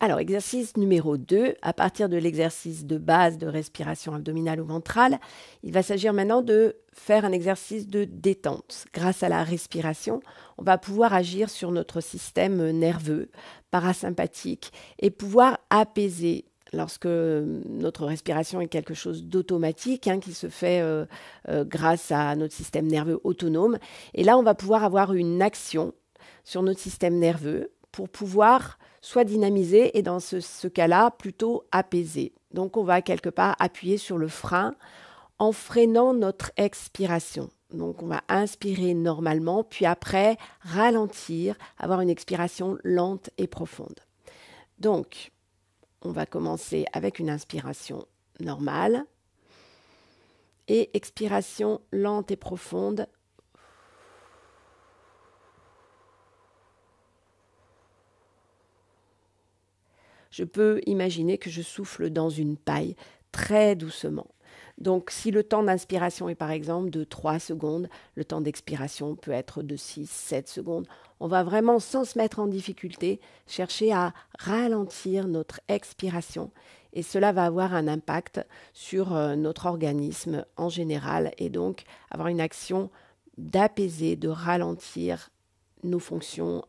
Alors, exercice numéro 2, à partir de l'exercice de base de respiration abdominale ou ventrale, il va s'agir maintenant de faire un exercice de détente. Grâce à la respiration, on va pouvoir agir sur notre système nerveux, parasympathique, et pouvoir apaiser lorsque notre respiration est quelque chose d'automatique, qui se fait grâce à notre système nerveux autonome. Et là, on va pouvoir avoir une action sur notre système nerveux pour pouvoir soit dynamiser et dans ce cas-là, plutôt apaiser. Donc, on va quelque part appuyer sur le frein en freinant notre expiration. Donc, on va inspirer normalement, puis après, ralentir, avoir une expiration lente et profonde. Donc, on va commencer avec une inspiration normale et expiration lente et profonde. Je peux imaginer que je souffle dans une paille très doucement. Donc, si le temps d'inspiration est par exemple de 3 secondes, le temps d'expiration peut être de 6-7 secondes. On va vraiment, sans se mettre en difficulté, chercher à ralentir notre expiration. Et cela va avoir un impact sur notre organisme en général et donc avoir une action d'apaiser, de ralentir nos fonctions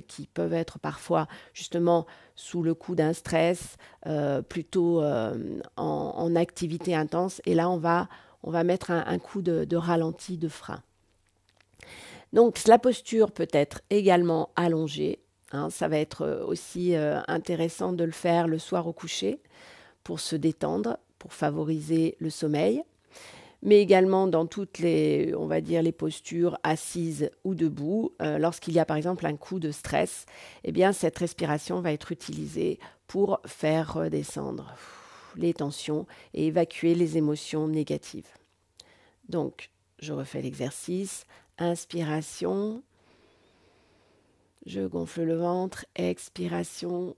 qui peuvent être parfois justement sous le coup d'un stress, plutôt en activité intense. Et là, on va mettre un coup de ralenti, de frein. Donc, la posture peut être également allongée. Ça va être aussi intéressant de le faire le soir au coucher pour se détendre, pour favoriser le sommeil. Mais également dans toutes les, on va dire, les postures assises ou debout. Lorsqu'il y a par exemple un coup de stress, eh bien, cette respiration va être utilisée pour faire redescendre les tensions et évacuer les émotions négatives. Donc, je refais l'exercice. Inspiration. Je gonfle le ventre. Expiration.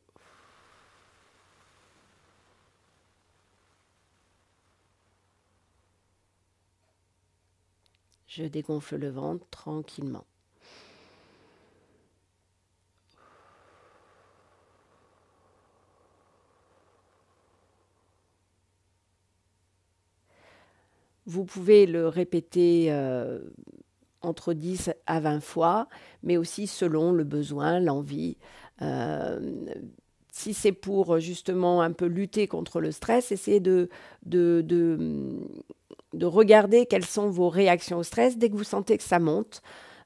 Je dégonfle le ventre tranquillement. Vous pouvez le répéter entre 10 à 20 fois, mais aussi selon le besoin, l'envie. Si c'est pour justement un peu lutter contre le stress, essayez de regarder quelles sont vos réactions au stress. Dès que vous sentez que ça monte,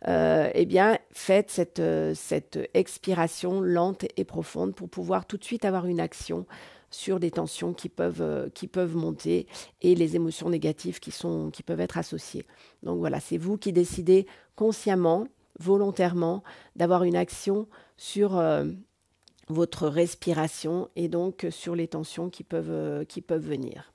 eh bien, faites cette expiration lente et profonde pour pouvoir tout de suite avoir une action sur des tensions qui peuvent monter et les émotions négatives qui peuvent être associées. Donc voilà, c'est vous qui décidez consciemment, volontairement, d'avoir une action sur votre respiration et donc sur les tensions qui peuvent venir.